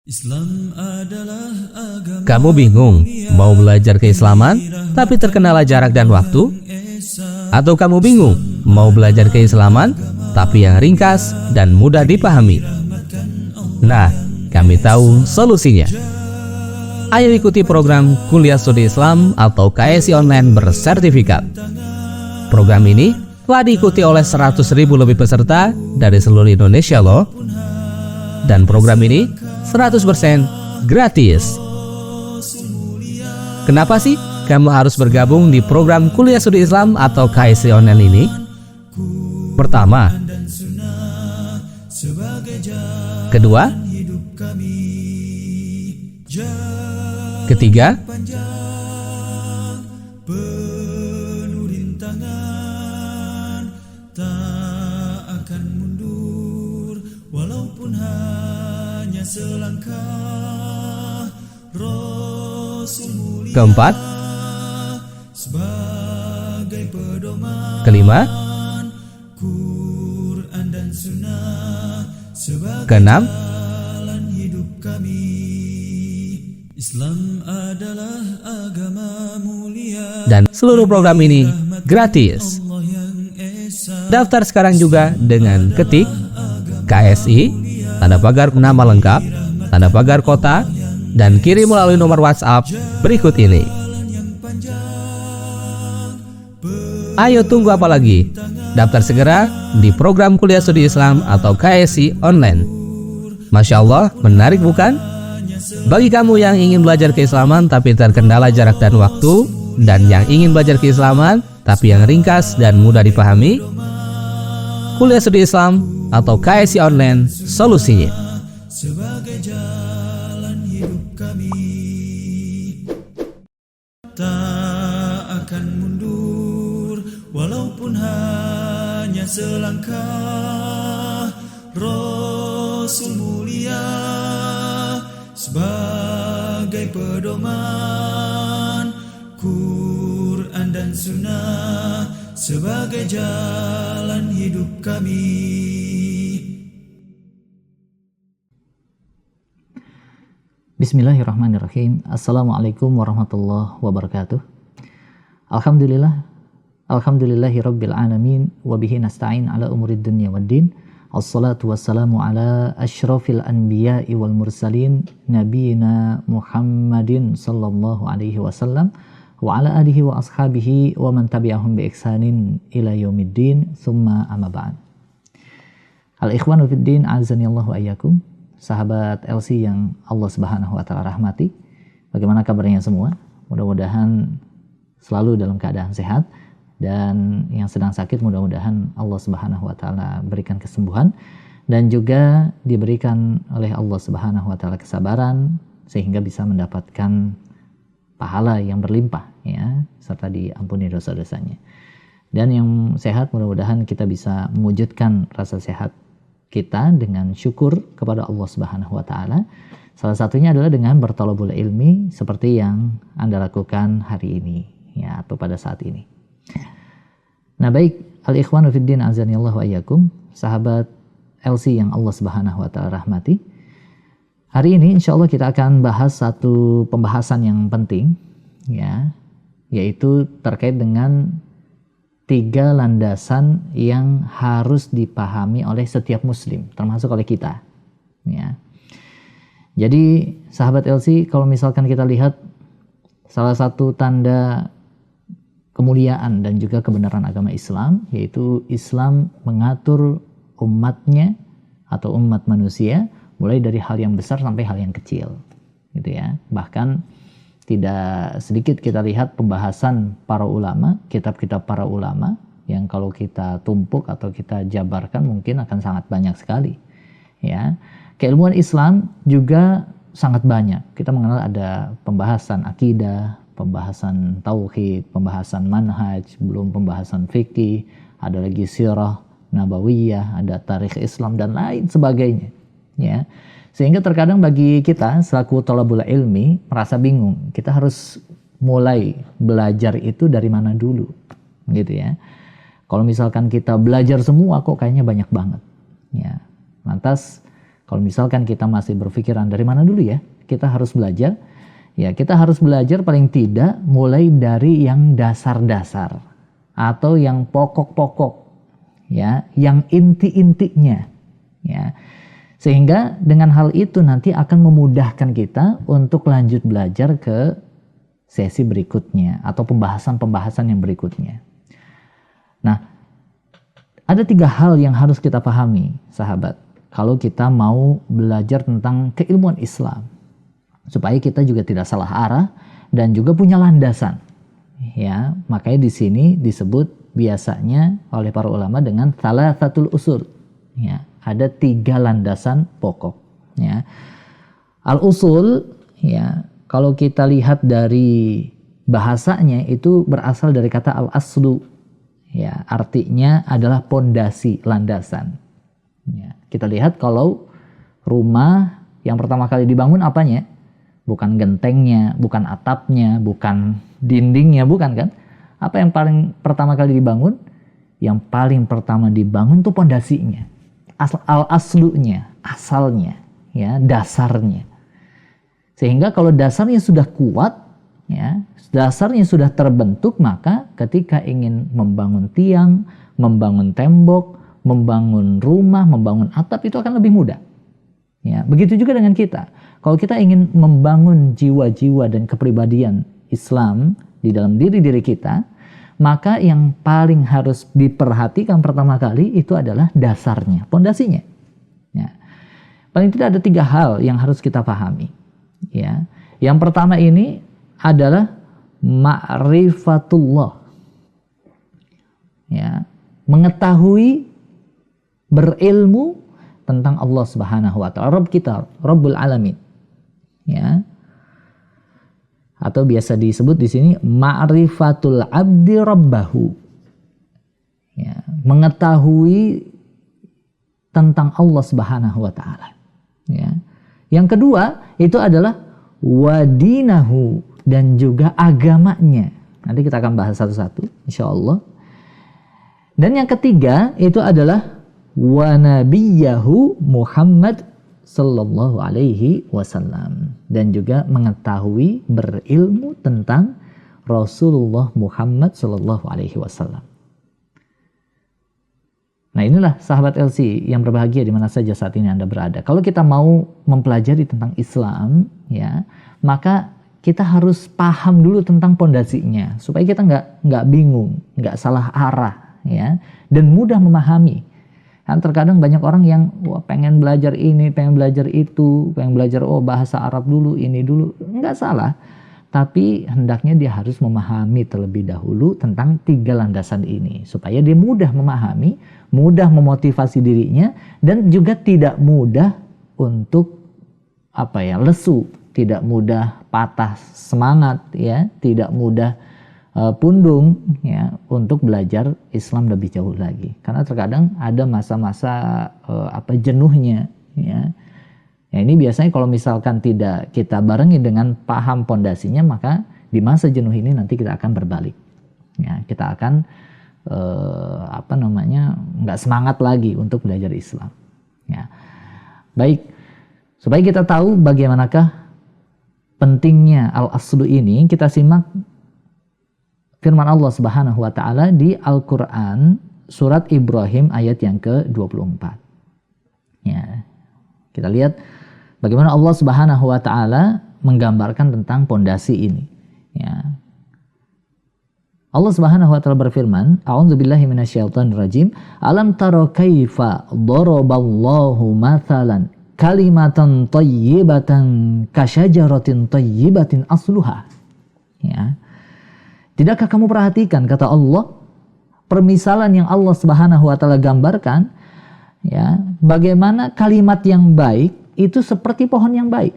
Islam adalah agama. Kamu bingung mau belajar keislaman tapi terkendala jarak dan waktu? Atau kamu bingung mau belajar keislaman tapi yang ringkas dan mudah dipahami? Nah, kami tahu solusinya. Ayo ikuti program Kuliah Studi Islam atau KSI Online bersertifikat. Program ini telah diikuti oleh 100.000 lebih peserta dari seluruh Indonesia loh. Dan program ini 100% gratis. Kenapa sih kamu harus bergabung di program Kuliah Studi Islam atau KSI Online ini? Pertama, kedua, ketiga, walaupun hanya selangkah. Rasul mulia keempat, sebagai pedoman, kelima, Quran dan Sunnah sebagai keenam, jalan hidup kami. Islam adalah agama mulia. dan seluruh program ini gratis. Allah yang esa. Daftar sekarang juga dengan ketik KSI, tanda pagar nama lengkap, tanda pagar kota, dan kirim melalui nomor WhatsApp berikut ini. Ayo tunggu apa lagi? Daftar segera di program Kuliah Studi Islam atau KSI Online. Masya Allah, menarik bukan? Bagi kamu yang ingin belajar keislaman tapi terkendala jarak dan waktu, dan yang ingin belajar keislaman tapi yang ringkas dan mudah dipahami, Kuliah Studi Islam atau KSI Online solusinya. Sebagai jalan hidup kami, tak akan mundur walaupun hanya selangkah. Rasul mulia sebagai pedoman, Quran dan Sunnah sebagai jalan hidup kami. Bismillahirrahmanirrahim. Assalamualaikum warahmatullahi wabarakatuh. Alhamdulillahi rabbil alamin, wabihi nasta'in ala umurid dunya waddin. Assalatu wassalamu ala ashrafil anbiya'i wal mursalin, nabiyina Muhammadin sallallahu alaihi wasallam, wa ala alihi wa ashabihi wa man tabi'ahum bi ihsanin ila yaumiddin, thumma amma ba'd. Al-ikhwanu fid din, azanillahu ayyakum. Sahabat LC yang Allah Subhanahu wa taala rahmati, bagaimana kabarnya semua? Mudah-mudahan selalu dalam keadaan sehat, dan yang sedang sakit mudah-mudahan Allah Subhanahu wa taala berikan kesembuhan dan juga diberikan oleh Allah Subhanahu wa taala kesabaran sehingga bisa mendapatkan pahala yang berlimpah, ya, serta diampuni dosa-dosanya. Dan yang sehat mudah-mudahan kita bisa mewujudkan rasa sehat kita dengan syukur kepada Allah Subhanahu wa taala. Salah satunya adalah dengan berthalabul ilmi seperti yang Anda lakukan hari ini, ya, atau pada saat ini. Nah, baik, al-ikhwanu fiddin azanillahu wa iyyakum, sahabat LC yang Allah Subhanahu wa taala rahmati. Hari ini insyaallah kita akan bahas satu pembahasan yang penting, ya, yaitu terkait dengan 3 landasan yang harus dipahami oleh setiap muslim, termasuk oleh kita, ya. Jadi sahabat LC, kalau misalkan kita lihat salah satu tanda kemuliaan dan juga kebenaran agama Islam, yaitu Islam mengatur umatnya atau umat manusia mulai dari hal yang besar sampai hal yang kecil, gitu ya. Bahkan tidak sedikit kita lihat pembahasan para ulama, kitab-kitab para ulama yang kalau kita tumpuk atau kita jabarkan mungkin akan sangat banyak sekali, ya. Keilmuan Islam juga sangat banyak. Kita mengenal ada pembahasan akidah, pembahasan tauhid, pembahasan manhaj, belum pembahasan fikih, ada lagi sirah nabawiyah, ada tarikh Islam dan lain sebagainya, ya. Sehingga terkadang bagi kita selaku thalabul ilmi merasa bingung, kita harus mulai belajar itu dari mana dulu, gitu ya. Kalau misalkan kita belajar semua kok kayaknya banyak banget, ya. Lantas Kalau misalkan kita masih berpikiran dari mana dulu ya, kita harus belajar. Ya, kita harus belajar paling tidak mulai dari yang dasar-dasar atau yang pokok-pokok, ya, yang inti-intinya, ya. Sehingga dengan hal itu nanti akan memudahkan kita untuk lanjut belajar ke sesi berikutnya atau pembahasan-pembahasan yang berikutnya. Nah, ada 3 hal yang harus kita pahami, sahabat, kalau kita mau belajar tentang keilmuan Islam, supaya kita juga tidak salah arah dan juga punya landasan. Ya, makanya di sini disebut biasanya oleh para ulama dengan thalathatul usul. Ya, ada 3 landasan pokok. Ya, al-usul, ya, kalau kita lihat dari bahasanya itu berasal dari kata al-aslu. Ya, artinya adalah pondasi, landasan. Ya, kita lihat kalau rumah yang pertama kali dibangun apanya? Bukan gentengnya, bukan atapnya, bukan dindingnya, bukan kan? Apa yang paling pertama kali dibangun? Yang paling pertama dibangun itu pondasinya. Al-aslunya, asalnya, ya, dasarnya. Sehingga kalau dasarnya sudah kuat, ya, dasarnya sudah terbentuk, maka ketika ingin membangun tiang, membangun tembok, membangun rumah, membangun atap itu akan lebih mudah. Ya, begitu juga dengan kita. Kalau kita ingin membangun jiwa-jiwa dan kepribadian Islam di dalam diri kita, maka yang paling harus diperhatikan pertama kali itu adalah dasarnya, pondasinya. Ya. Paling tidak ada 3 hal yang harus kita pahami. Ya. Yang pertama ini adalah ma'rifatullah. Ya. Mengetahui, berilmu tentang Allah Subhanahu wa taala, Rabb kita, Rabbul Alamin. Ya. Atau biasa disebut di sini ma'rifatul abdi rabbahu. Ya, mengetahui tentang Allah Subhanahu wa taala. Ya. Yang kedua itu adalah wadinahu, dan juga agamanya. Nanti kita akan bahas satu-satu insyaallah. Dan yang ketiga itu adalah wa nabiyahu Muhammad sallallahu alaihi wasallam, dan juga mengetahui, berilmu tentang Rasulullah Muhammad sallallahu alaihi wasallam. Nah, inilah sahabat LC yang berbahagia di mana saja saat ini Anda berada. Kalau kita mau mempelajari tentang Islam, ya, maka kita harus paham dulu tentang pondasinya supaya kita nggak bingung, nggak salah arah, ya, dan mudah memahami. Kan terkadang banyak orang yang pengen belajar ini, pengen belajar itu, pengen belajar bahasa Arab dulu, ini dulu. Nggak salah. Tapi hendaknya dia harus memahami terlebih dahulu tentang 3 landasan ini. Supaya dia mudah memahami, mudah memotivasi dirinya, dan juga tidak mudah untuk lesu, tidak mudah patah semangat, ya, tidak mudah pundung, ya, untuk belajar Islam lebih jauh lagi. Karena terkadang ada masa-masa jenuhnya, ya. Ya, ini biasanya kalau misalkan tidak kita barengi dengan paham pondasinya, maka di masa jenuh ini nanti kita akan berbalik. Ya, kita akan nggak semangat lagi untuk belajar Islam. Ya. Baik, supaya kita tahu bagaimanakah pentingnya al-aslu ini, kita simak firman Allah Subhanahu wa taala di Al-Qur'an surat Ibrahim ayat yang ke-24. Ya. Kita lihat bagaimana Allah Subhanahu wa taala menggambarkan tentang pondasi ini. Ya. Allah Subhanahu wa taala berfirman, "A'udzubillahi minasyaitonirrajim. Alam tara kaifa daraballahu mathalan kalimatan thayyibatan kasyajaratin thayyibatin asluha." Ya. Tidakkah kamu perhatikan, kata Allah, permisalan yang Allah Subhanahu wa taala gambarkan, ya, bagaimana kalimat yang baik itu seperti pohon yang baik.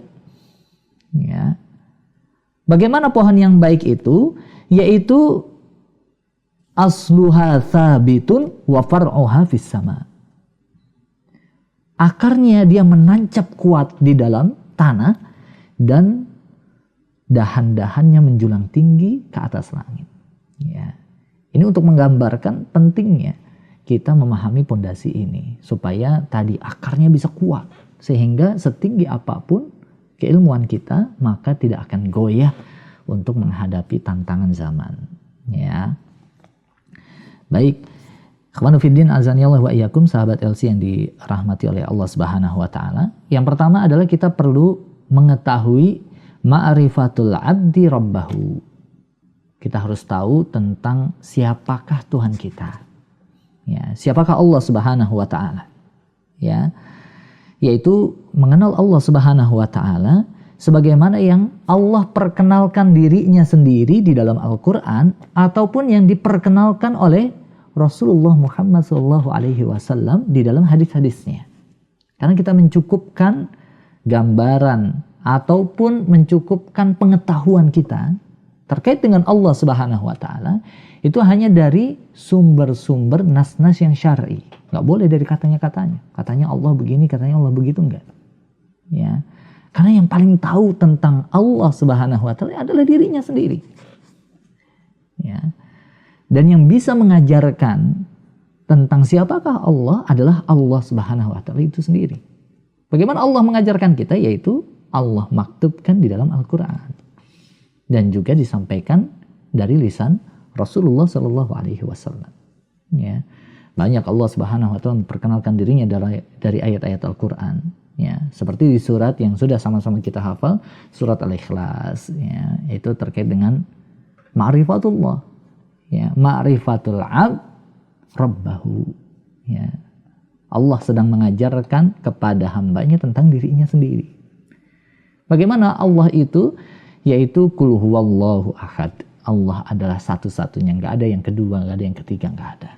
Ya. Bagaimana pohon yang baik itu? Yaitu asluha thabitun wa far'uha fis sama. Akarnya dia menancap kuat di dalam tanah dan dahan-dahannya menjulang tinggi ke atas langit. Ya. Ini untuk menggambarkan pentingnya kita memahami pondasi ini supaya tadi akarnya bisa kuat, sehingga setinggi apapun keilmuan kita, maka tidak akan goyah untuk menghadapi tantangan zaman. Ya, baik. Ikhwanu fiddin azanillahu wa iyyakum, sahabat LC yang dirahmati oleh Allah Subhanahu wa taala. Yang pertama adalah kita perlu mengetahui ma'rifatul 'abdi rabbahu. Kita harus tahu tentang siapakah Tuhan kita. Ya, siapakah Allah Subhanahu wa taala? Ya. Yaitu mengenal Allah Subhanahu wa taala sebagaimana yang Allah perkenalkan dirinya sendiri di dalam Al-Qur'an ataupun yang diperkenalkan oleh Rasulullah Muhammad SAW di dalam hadis-hadisnya. Karena kita mencukupkan gambaran ataupun mencukupkan pengetahuan kita terkait dengan Allah Subhanahu wa taala itu hanya dari sumber-sumber nas-nas yang syar'i. Nggak boleh dari katanya-katanya. Katanya Allah begini, katanya Allah begitu, enggak. Ya. Karena yang paling tahu tentang Allah Subhanahu wa taala adalah dirinya sendiri. Ya. Dan yang bisa mengajarkan tentang siapakah Allah adalah Allah Subhanahu wa taala itu sendiri. Bagaimana Allah mengajarkan kita? Yaitu Allah maktubkan di dalam Al-Qur'an. Dan juga disampaikan dari lisan Rasulullah sallallahu alaihi wasallam. Ya. Banyak Allah Subhanahu wa taala memperkenalkan dirinya dari ayat-ayat Al-Qur'an. Ya, seperti di surat yang sudah sama-sama kita hafal, surat Al-Ikhlas, ya, itu terkait dengan ma'rifatullah. Ya, ma'rifatul 'abd rabbahu. Ya. Allah sedang mengajarkan kepada hambanya tentang dirinya sendiri. Bagaimana Allah itu? Yaitu qul huwallahu ahad. Allah adalah satu-satunya, enggak ada yang kedua, enggak ada yang ketiga, enggak ada.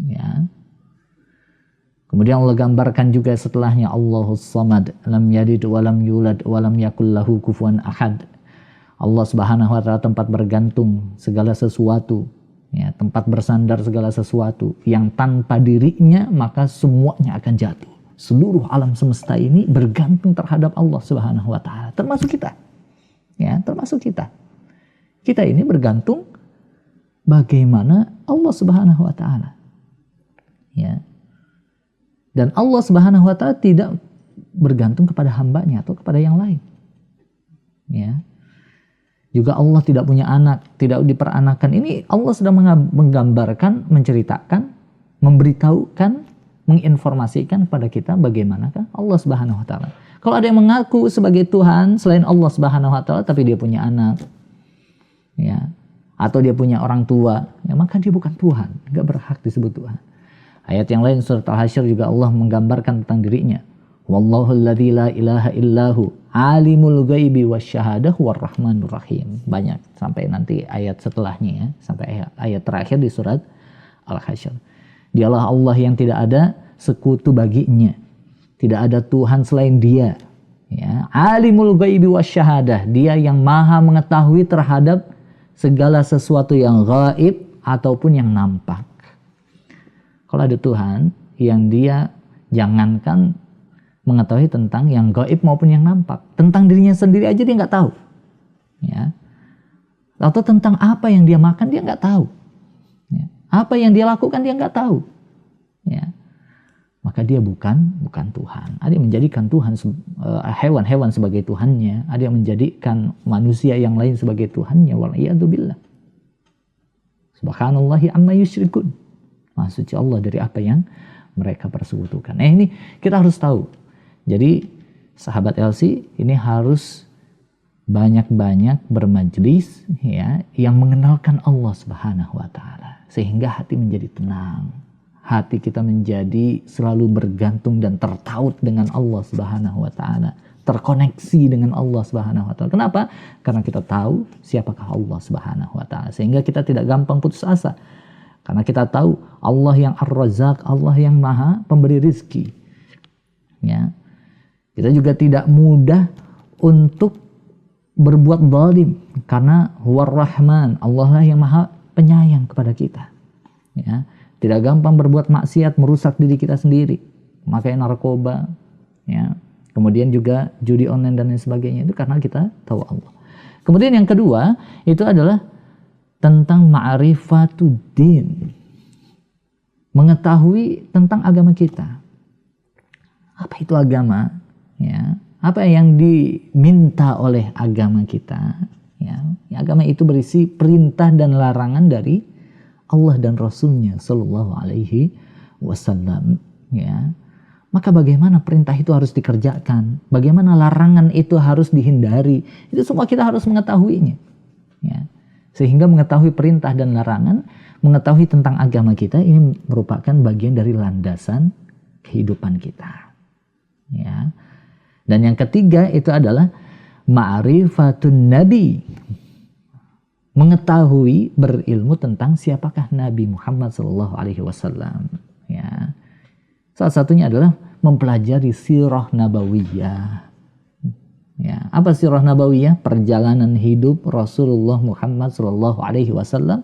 Ya. Kemudian Allah gambarkan juga setelahnya Allahus samad, lam yalid wa lam yulad wa lam yakul lahu kufuwan ahad. Allah Subhanahu wa taala tempat bergantung segala sesuatu, ya, tempat bersandar segala sesuatu yang tanpa dirinya maka semuanya akan jatuh. Seluruh alam semesta ini bergantung terhadap Allah Subhanahu wa taala, termasuk kita. Ya, termasuk kita. Kita ini bergantung bagaimana Allah Subhanahu wa taala. Ya. Dan Allah Subhanahu wa taala tidak bergantung kepada hambanya atau kepada yang lain. Ya. Juga Allah tidak punya anak, tidak diperanakan. Ini Allah sedang menggambarkan, menceritakan, memberitahukan, menginformasikan kepada kita bagaimanakah Allah Subhanahu wa taala. Kalau ada yang mengaku sebagai Tuhan selain Allah Subhanahu wa taala tapi dia punya anak, ya, atau dia punya orang tua, ya, maka dia bukan Tuhan, enggak berhak disebut Tuhan. Ayat yang lain surat Al-Hasyr juga Allah menggambarkan tentang dirinya. Wallahu alladzi la ilaha illahu alimul ghaibi wasyahadah warrahmanur rahim. Banyak sampai nanti ayat setelahnya, ya, sampai ayat terakhir di surat Al-Hasyr. Dialah Allah yang tidak ada sekutu baginya. Tidak ada Tuhan selain Dia. Ya, alimul ghaibi wasyahadah. Dia yang maha mengetahui terhadap segala sesuatu yang gaib ataupun yang nampak. Kalau ada Tuhan yang dia jangankan mengetahui tentang yang gaib maupun yang nampak, tentang dirinya sendiri aja dia nggak tahu, ya. Atau tentang apa yang dia makan dia nggak tahu, ya. Apa yang dia lakukan dia nggak tahu, ya. Maka dia bukan Tuhan. Ada yang menjadikan Tuhan hewan-hewan sebagai Tuhannya, ada yang menjadikan manusia yang lain sebagai Tuhannya. Wal'iyadzubillah. Subhanallahi amma yusyrikun. Maha suci Allah dari apa yang mereka persekutukan. Ini kita harus tahu. Jadi sahabat LC ini harus banyak-banyak bermajlis, ya, yang mengenalkan Allah Subhanahu wa taala sehingga hati menjadi tenang. Hati kita menjadi selalu bergantung dan tertaut dengan Allah Subhanahu wa taala, terkoneksi dengan Allah Subhanahu wa taala. Kenapa? Karena kita tahu siapakah Allah Subhanahu wa taala sehingga kita tidak gampang putus asa. Karena kita tahu Allah yang Ar-Razzaq, Allah yang Maha Pemberi rizki. Ya. Kita juga tidak mudah untuk berbuat zalim karena Huwar Rahman, Allah lah yang Maha Penyayang kepada kita. Ya. Tidak gampang berbuat maksiat, merusak diri kita sendiri, memakai narkoba, ya. Kemudian juga judi online dan lain sebagainya, itu karena kita tahu Allah. Kemudian yang kedua itu adalah tentang ma'rifatuddin, mengetahui tentang agama kita. Apa itu agama? Ya, apa yang diminta oleh agama kita? Ya, agama itu berisi perintah dan larangan dari Allah dan Rasulnya Sallallahu Alaihi Wasallam. Ya, maka bagaimana perintah itu harus dikerjakan? Bagaimana larangan itu harus dihindari? Itu semua kita harus mengetahuinya. Ya, sehingga mengetahui perintah dan larangan, mengetahui tentang agama kita ini merupakan bagian dari landasan kehidupan kita. Ya. Dan yang ketiga itu adalah ma'rifatun nabi, mengetahui, berilmu tentang siapakah Nabi Muhammad SAW. Ya. Salah satunya adalah mempelajari sirah nabawiyah. Ya. Apa sirah nabawiyah? Perjalanan hidup Rasulullah Muhammad SAW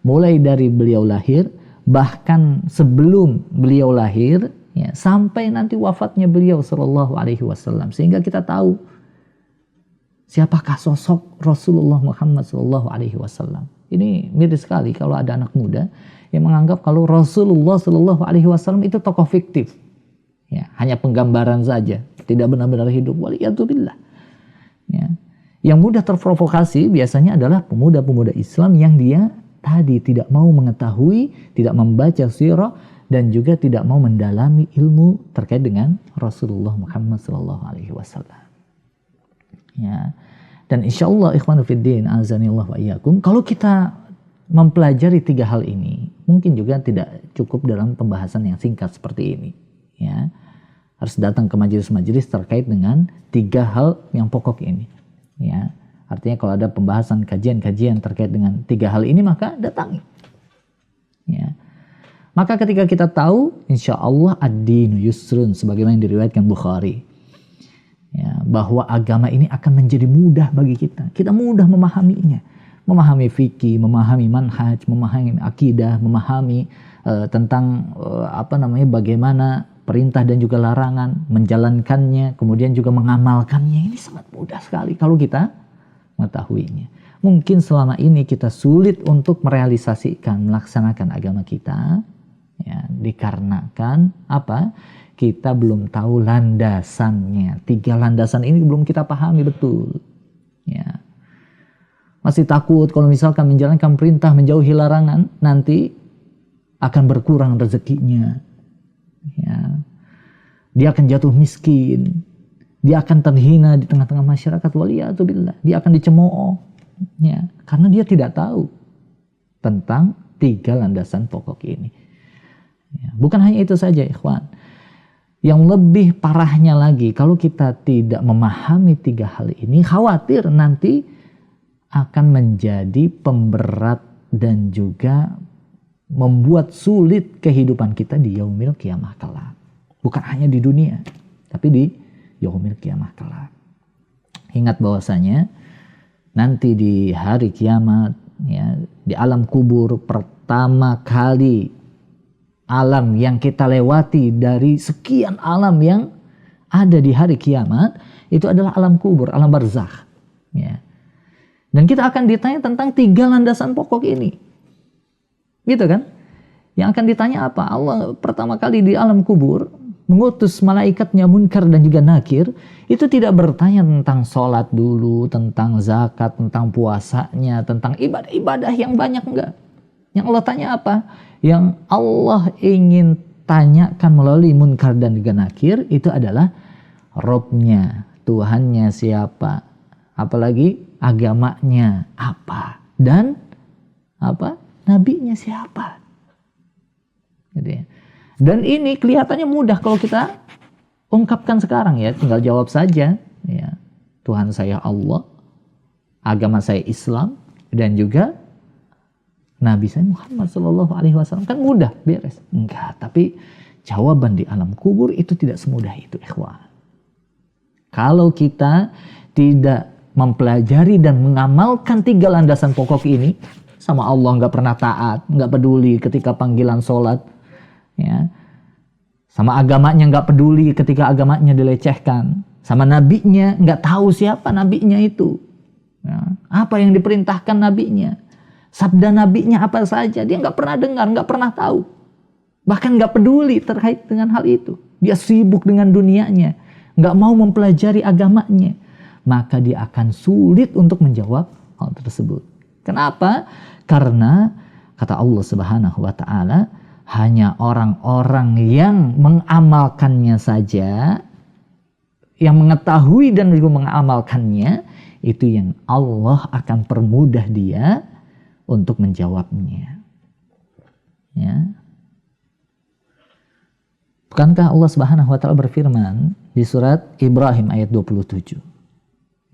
mulai dari beliau lahir, bahkan sebelum beliau lahir, ya, sampai nanti wafatnya beliau SAW, sehingga kita tahu siapakah sosok Rasulullah Muhammad SAW. Ini miris sekali kalau ada anak muda yang menganggap kalau Rasulullah SAW itu tokoh fiktif, ya, hanya penggambaran saja, tidak benar-benar hidup. Waliyadzubillah. Ya. Yang mudah terprovokasi biasanya adalah pemuda-pemuda Islam yang dia tadi tidak mau mengetahui, tidak membaca sirah, dan juga tidak mau mendalami ilmu terkait dengan Rasulullah Muhammad SAW. Ya. Dan insya Allah ikhwanu fiddin, azanillah wa iyyakum, kalau kita mempelajari 3 hal ini, mungkin juga tidak cukup dalam pembahasan yang singkat seperti ini. Ya. Harus datang ke majelis-majelis terkait dengan 3 hal yang pokok ini. Ya. Artinya kalau ada pembahasan kajian-kajian terkait dengan 3 hal ini, maka datangi. Ya. Maka ketika kita tahu, insya Allah ad-dinu yusrun, sebagaimana yang diriwayatkan Bukhari, ya, bahwa agama ini akan menjadi mudah bagi kita. Kita mudah memahaminya, memahami fikih, memahami manhaj, memahami akidah, memahami tentang bagaimana perintah dan juga larangan, menjalankannya, kemudian juga mengamalkannya. Ini sangat mudah sekali kalau kita mengetahuinya. Mungkin selama ini kita sulit untuk merealisasikan, melaksanakan agama kita, ya, dikarenakan apa? Kita belum tahu landasannya. 3 landasan ini belum kita pahami betul. Ya. Masih takut kalau misalkan menjalankan perintah, menjauhi larangan, nanti akan berkurang rezekinya. Ya. Dia akan jatuh miskin. Dia akan terhina di tengah-tengah masyarakat, waliyadzubillah. Dia akan dicemooh, ya, karena dia tidak tahu tentang 3 landasan pokok ini. Ya, bukan hanya itu saja, ikhwan. Yang lebih parahnya lagi, kalau kita tidak memahami 3 hal ini, khawatir nanti akan menjadi pemberat dan juga membuat sulit kehidupan kita di yaumil qiyamah kelak. Bukan hanya di dunia, tapi di yaumil qiyamah kelak. Ingat bahwasanya nanti di hari kiamat, ya, di alam kubur, pertama kali alam yang kita lewati dari sekian alam yang ada di hari kiamat itu adalah alam kubur, alam barzakh. Ya. Dan kita akan ditanya tentang 3 landasan pokok ini, gitu kan? Yang akan ditanya apa? Allah pertama kali di alam kubur mengutus malaikatnya Munkar dan juga Nakir, itu tidak bertanya tentang sholat dulu, tentang zakat, tentang puasanya, tentang ibadah-ibadah yang banyak, enggak. Yang Allah tanya apa? Yang Allah ingin tanyakan melalui Munkar dan juga Nakir itu adalah Robnya, Tuhannya siapa, apalagi agamanya apa, dan apa, nabinya siapa, gitu ya. Dan ini kelihatannya mudah kalau kita ungkapkan sekarang, ya, tinggal jawab saja, ya, Tuhan saya Allah, agama saya Islam, dan juga Nabi saya Muhammad SAW. Kan mudah, beres. Enggak, tapi jawaban di alam kubur itu tidak semudah itu, ikhwan. Kalau kita tidak mempelajari dan mengamalkan 3 landasan pokok ini, sama Allah nggak pernah taat, nggak peduli ketika panggilan sholat, ya, sama agamanya nggak peduli ketika agamanya dilecehkan, sama nabinya nggak tahu siapa nabinya itu, ya, apa yang diperintahkan nabinya, sabda nabinya apa saja dia nggak pernah dengar, nggak pernah tahu, bahkan nggak peduli terkait dengan hal itu. dia sibuk dengan dunianya, nggak mau mempelajari agamanya, maka dia akan sulit untuk menjawab hal tersebut. Kenapa? Karena kata Allah Subhanahu wa taala, hanya orang-orang yang mengamalkannya saja, yang mengetahui dan juga mengamalkannya, itu yang Allah akan permudah dia untuk menjawabnya. Ya. Bukankah Allah Subhanahu wa taala berfirman di surat Ibrahim ayat 27?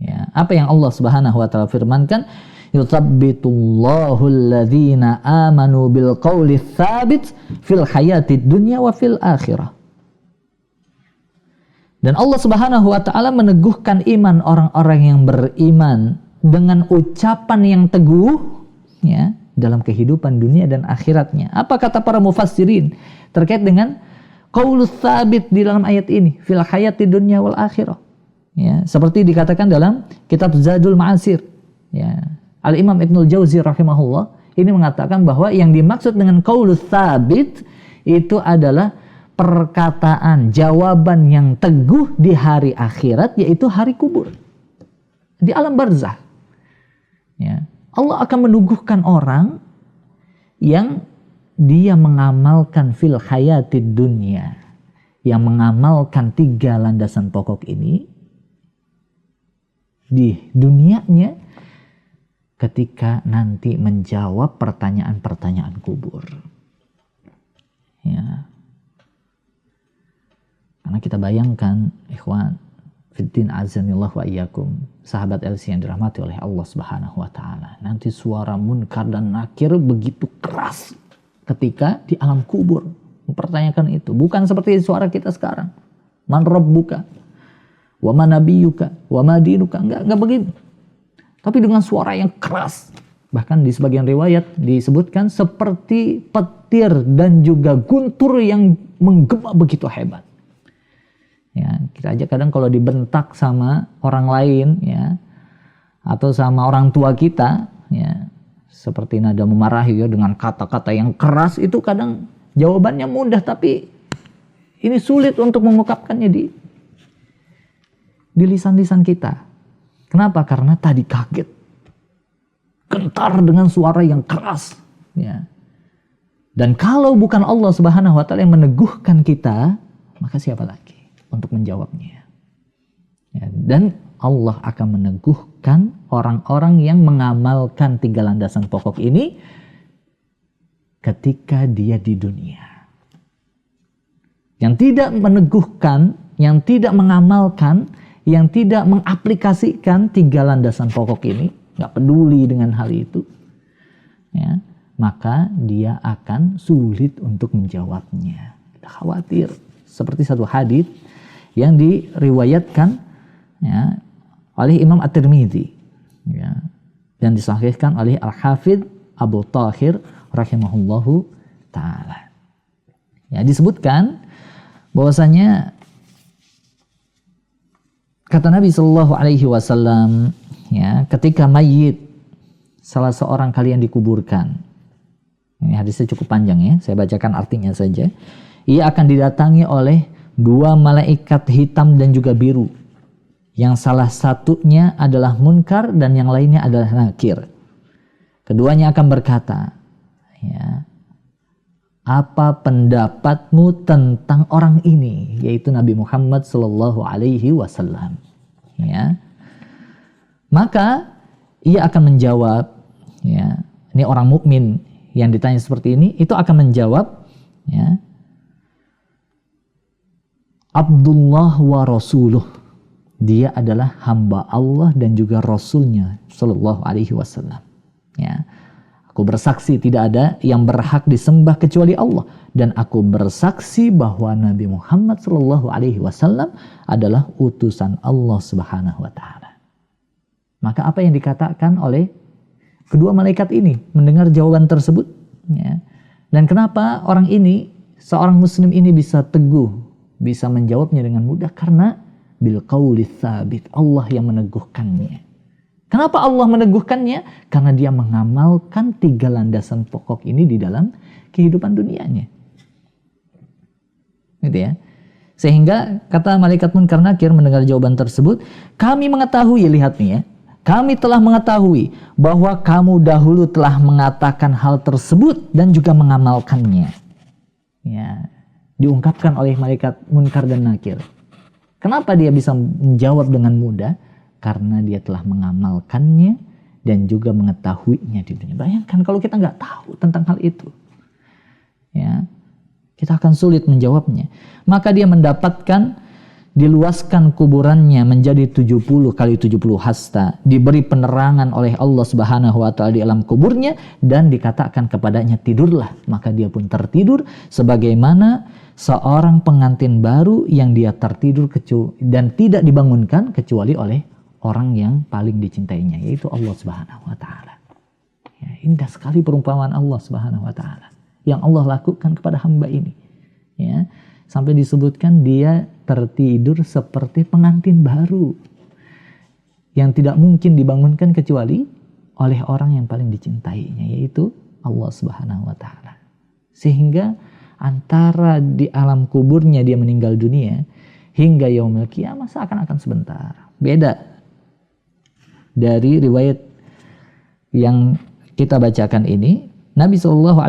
Ya, apa yang Allah Subhanahu wa taala firmankan? Yuthabbitullahu alladhina amanu bil qawli tsabit fil hayatid dunya wa fil akhirah. Dan Allah Subhanahu wa taala meneguhkan iman orang-orang yang beriman dengan ucapan yang teguh, ya, dalam kehidupan dunia dan akhiratnya. Apa kata para mufassirin terkait dengan qaulus tsabit di dalam ayat ini? Fil hayatid dunya wal akhirah. Ya, seperti dikatakan dalam kitab Zadul Ma'asir. Ya. Al-Imam Ibnul Jauzi rahimahullah ini mengatakan bahwa yang dimaksud dengan qaulus tsabit itu adalah perkataan, jawaban yang teguh di hari akhirat, yaitu hari kubur, di alam barzah. Ya. Allah akan menuguhkan orang yang dia mengamalkan fil hayatid dunya, yang mengamalkan 3 landasan pokok ini di dunianya, ketika nanti menjawab pertanyaan-pertanyaan kubur. Ya. Karena kita bayangkan, ikhwan fiddin azanillah wa iyyakum, sahabat LC yang dirahmati oleh Allah Subhanahu wa taala, nanti suara munkar dan nakir begitu keras ketika di alam kubur mempertanyakan itu. Bukan seperti suara kita sekarang, man rabbuka wa man nabiyuka wa ma dinuka, enggak begitu. Tapi dengan suara yang keras. Bahkan di sebagian riwayat disebutkan seperti petir dan juga guntur yang menggema begitu hebat. Ya, kita aja kadang kalau dibentak sama orang lain, ya, atau sama orang tua kita, ya, seperti nada memarahi, ya, dengan kata-kata yang keras, itu kadang jawabannya mudah, tapi ini sulit untuk mengungkapkannya di lisan-lisan kita. Kenapa? Karena tadi kaget, gentar dengan suara yang keras. Ya. Dan kalau bukan Allah Subhanahu wa taala yang meneguhkan kita, maka siapa lagi untuk menjawabnya? Ya. Dan Allah akan meneguhkan orang-orang yang mengamalkan 3 landasan pokok ini ketika dia di dunia. Yang tidak meneguhkan, yang tidak mengamalkan, yang tidak mengaplikasikan 3 landasan pokok ini, nggak peduli dengan hal itu, ya, maka dia akan sulit untuk menjawabnya. Kita khawatir. Seperti satu hadits yang diriwayatkan, ya, oleh Imam At-Tirmidzi, ya, dan disahihkan oleh Al-Hafidz Abu Thahir rahimahullahu ta'ala. Ya, disebutkan bahwasanya kata Nabi Shallallahu Alaihi Wasallam, ya, ketika mayit salah seorang kalian dikuburkan, ini hadisnya cukup panjang, ya, saya bacakan artinya saja. Ia akan didatangi oleh 2 malaikat hitam dan juga biru, yang salah satunya adalah munkar dan yang lainnya adalah nakir. Keduanya akan berkata, ya, apa pendapatmu tentang orang ini, yaitu Nabi Muhammad Sallallahu Alaihi Wasallam? Ya, maka ia akan menjawab, ya, ini orang mukmin yang ditanya seperti ini, itu akan menjawab, ya, Abdullah wa Rasuluh, dia adalah hamba Allah dan juga Rasulnya Sallallahu Alaihi Wasallam. Ya. Aku bersaksi tidak ada yang berhak disembah kecuali Allah, dan aku bersaksi bahwa Nabi Muhammad Sallallahu Alaihi Wasallam adalah utusan Allah Subhanahu Wa Taala. Maka apa yang dikatakan oleh kedua malaikat ini mendengar jawaban tersebut, ya, dan kenapa orang ini, seorang Muslim ini bisa teguh, bisa menjawabnya dengan mudah? Karena bil qauli tsabit, Allah yang meneguhkannya. Kenapa Allah meneguhkannya? Karena dia mengamalkan 3 landasan pokok ini di dalam kehidupan dunianya. Gitu ya. Sehingga kata malaikat munkar nakir mendengar jawaban tersebut, kami mengetahui, lihat nih ya, kami telah mengetahui bahwa kamu dahulu telah mengatakan hal tersebut dan juga mengamalkannya. Ya, diungkapkan oleh malaikat munkar dan nakir. Kenapa dia bisa menjawab dengan mudah? Karena dia telah mengamalkannya dan juga mengetahuinya di dunia. Bayangkan kalau kita nggak tahu tentang hal itu, ya, kita akan sulit menjawabnya. Maka dia mendapatkan diluaskan kuburannya menjadi 70 kali 70 hasta, diberi penerangan oleh Allah Subhanahu wa taala di alam kuburnya, dan dikatakan kepadanya tidurlah, maka dia pun tertidur sebagaimana seorang pengantin baru yang dia tertidur dan tidak dibangunkan kecuali oleh orang yang paling dicintainya, yaitu Allah Subhanahu wa taala. Ya, indah sekali perumpamaan Allah Subhanahu wa taala yang Allah lakukan kepada hamba ini. Ya, sampai disebutkan dia tertidur seperti pengantin baru yang tidak mungkin dibangunkan kecuali oleh orang yang paling dicintainya, yaitu Allah Subhanahu wa taala. Sehingga antara di alam kuburnya dia meninggal dunia hingga yaumil qiyamah seakan-akan sebentar. Beda dari riwayat yang kita bacakan ini, Nabi SAW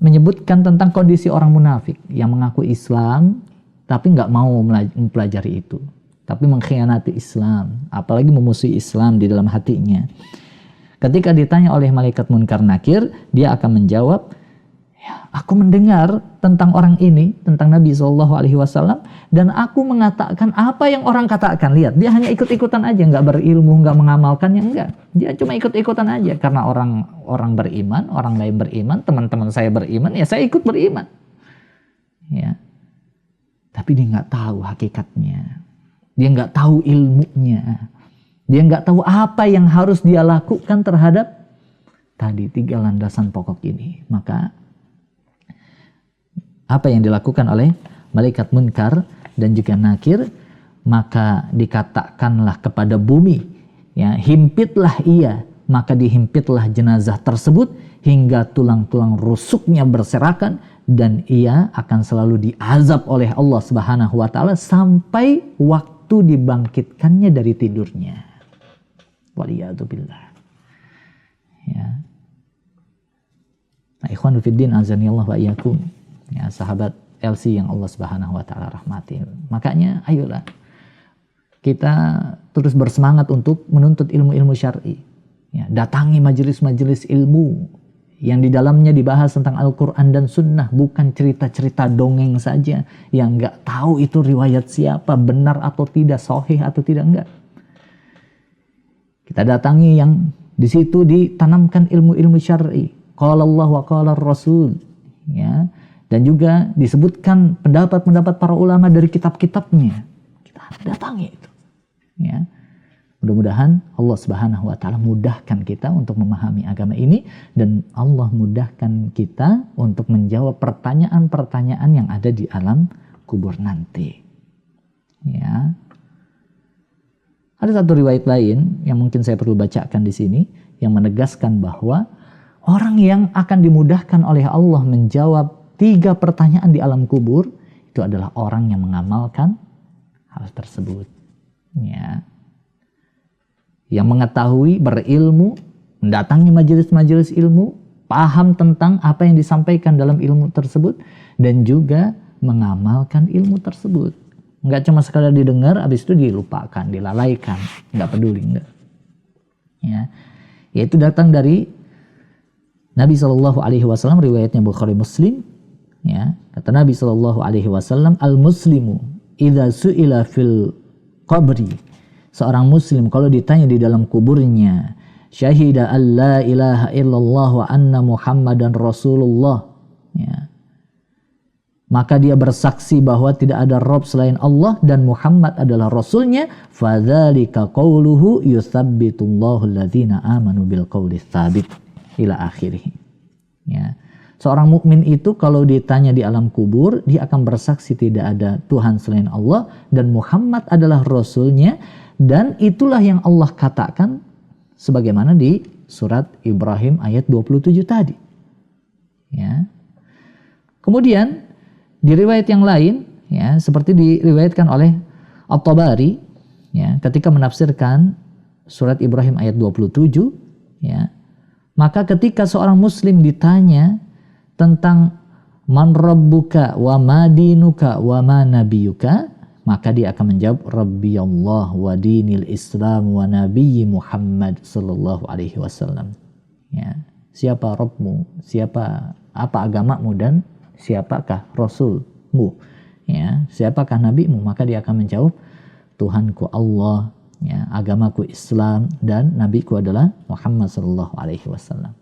menyebutkan tentang kondisi orang munafik yang mengaku Islam tapi nggak mau mempelajari itu, tapi mengkhianati Islam, apalagi memusuhi Islam di dalam hatinya. Ketika ditanya oleh malaikat munkar nakir, dia akan menjawab, ya, aku mendengar tentang orang ini, tentang Nabi SAW, dan aku mengatakan apa yang orang katakan. Lihat, dia hanya ikut-ikutan aja, nggak berilmu, nggak mengamalkannya, enggak. Dia cuma ikut-ikutan aja, karena orang beriman, orang lain beriman, teman-teman saya beriman, ya saya ikut beriman. Ya, tapi dia nggak tahu hakikatnya, dia nggak tahu ilmunya, dia nggak tahu apa yang harus dia lakukan terhadap tadi 3 landasan pokok ini. Maka apa yang dilakukan oleh malaikat munkar dan juga nakir, maka dikatakanlah kepada bumi, ya, himpitlah ia, maka dihimpitlah jenazah tersebut hingga tulang-tulang rusuknya berserakan, dan ia akan selalu diazab oleh Allah Subhanahu wa taala sampai waktu dibangkitkannya dari tidurnya. Waliyadzubillah. Ya. Nah, ikhwanu fiddin azanillah wa iyyakum. Ya, sahabat LC yang Allah Subhanahu wa taala rahmati. Makanya ayolah kita terus bersemangat untuk menuntut ilmu-ilmu syar'i. Ya, datangi majelis-majelis ilmu yang di dalamnya dibahas tentang Al-Qur'an dan Sunnah, bukan cerita-cerita dongeng saja yang nggak tahu itu riwayat siapa, benar atau tidak, sahih atau tidak, enggak. Kita datangi yang di situ ditanamkan ilmu-ilmu syar'i. Qala Allah wa qala Rasul. Ya. Dan juga disebutkan pendapat-pendapat para ulama dari kitab-kitabnya. Kita datangi itu. Ya. Mudah-mudahan Allah Subhanahu wa taala mudahkan kita untuk memahami agama ini, dan Allah mudahkan kita untuk menjawab pertanyaan-pertanyaan yang ada di alam kubur nanti. Ya. Ada satu riwayat lain yang mungkin saya perlu bacakan di sini yang menegaskan bahwa orang yang akan dimudahkan oleh Allah menjawab 3 pertanyaan di alam kubur itu adalah orang yang mengamalkan hal tersebut. Ya. Yang mengetahui, berilmu, mendatangi majelis-majelis ilmu, paham tentang apa yang disampaikan dalam ilmu tersebut, dan juga mengamalkan ilmu tersebut. Enggak cuma sekadar didengar, habis itu dilupakan, dilalaikan, enggak peduli, enggak. Ya. Yaitu datang dari Nabi SAW, riwayatnya Bukhari Muslim. Ya, kata Nabi SAW, al-muslimu idza su'ila fil qabri, seorang muslim kalau ditanya di dalam kuburnya, syahida an la ilaha illallah wa anna muhammadan rasulullah, ya, maka dia bersaksi bahwa tidak ada Rabb selain Allah dan Muhammad adalah Rasulnya, fadzalika qauluhu yutsabbitullahu alladzina amanu bil qauli tsabit ila akhirih. Ya. Seorang mukmin itu kalau ditanya di alam kubur, dia akan bersaksi tidak ada Tuhan selain Allah dan Muhammad adalah Rasulnya, dan itulah yang Allah katakan sebagaimana di surat Ibrahim ayat 27 tadi. Ya. Kemudian di riwayat yang lain ya, seperti diriwayatkan oleh At-Tabari, ya, ketika menafsirkan surat Ibrahim ayat 27, ya, maka ketika seorang muslim ditanya tentang man rabbuka wa ma dinuka wa ma nabiyuka, maka dia akan menjawab Rabbi Allah wa dinil Islam wa nabiyyi Muhammad sallallahu alaihi wasallam. Ya, siapa Rabbmu, apa agamamu, dan siapakah Rasulmu, ya, siapakah nabimu, maka dia akan menjawab Tuhanku Allah, ya, agamaku Islam, dan nabiku adalah Muhammad sallallahu alaihi wasallam.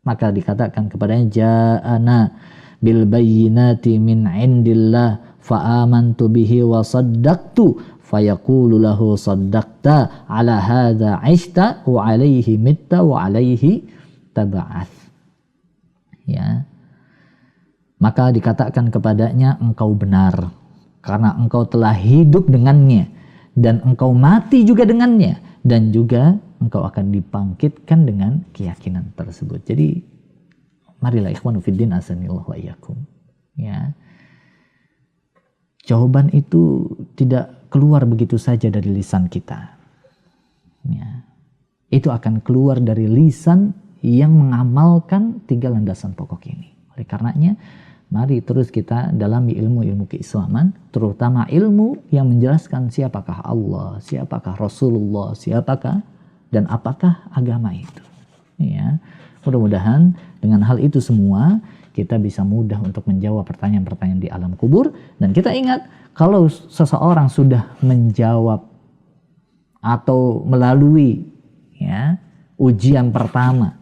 Maka dikatakan kepadanya, ja'ana bil bayyinati min indillah fa amantu bihi wa saddaqtu, fayaqulu lahu saddaqta ala hadza aishta wa alaihi mitta wa alaihi taba'ath. Ya, maka dikatakan kepadanya, engkau benar karena engkau telah hidup dengannya dan engkau mati juga dengannya, dan juga engkau akan dibangkitkan dengan keyakinan tersebut. Jadi marilah ikhwanu fiddin azanillahu wa iyyakum, ya, jawaban itu tidak keluar begitu saja dari lisan kita, ya, itu akan keluar dari lisan yang mengamalkan 3 landasan pokok ini. Oleh karenanya, mari terus kita dalami ilmu-ilmu keislaman, terutama ilmu yang menjelaskan siapakah Allah, siapakah Rasulullah, siapakah dan apakah agama itu. Ya, mudah-mudahan dengan hal itu semua kita bisa mudah untuk menjawab pertanyaan-pertanyaan di alam kubur. Dan kita ingat, kalau seseorang sudah menjawab atau melalui, ya, ujian pertama,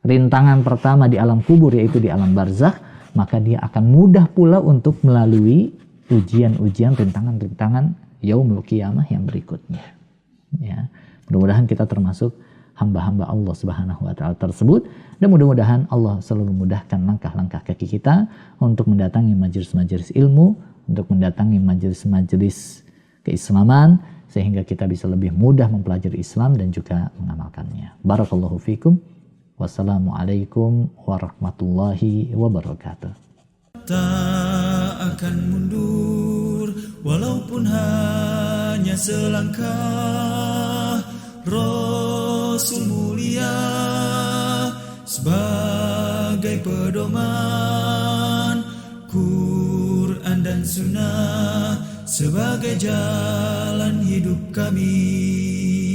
rintangan pertama di alam kubur, yaitu di alam barzakh, maka dia akan mudah pula untuk melalui ujian-ujian, rintangan-rintangan yaumul qiyamah yang berikutnya. Ya, mudah-mudahan kita termasuk hamba-hamba Allah Subhanahu wa taala tersebut, dan mudah-mudahan Allah selalu memudahkan langkah-langkah kaki kita untuk mendatangi majelis-majelis ilmu, untuk mendatangi majelis-majelis keislaman, sehingga kita bisa lebih mudah mempelajari Islam dan juga mengamalkannya. Barakallahu fikum. Wassalamualaikum warahmatullahi wabarakatuh. Tak akan mundur walaupun hanya selangkah. Rasul mulia sebagai pedoman, Quran dan Sunnah sebagai jalan hidup kami.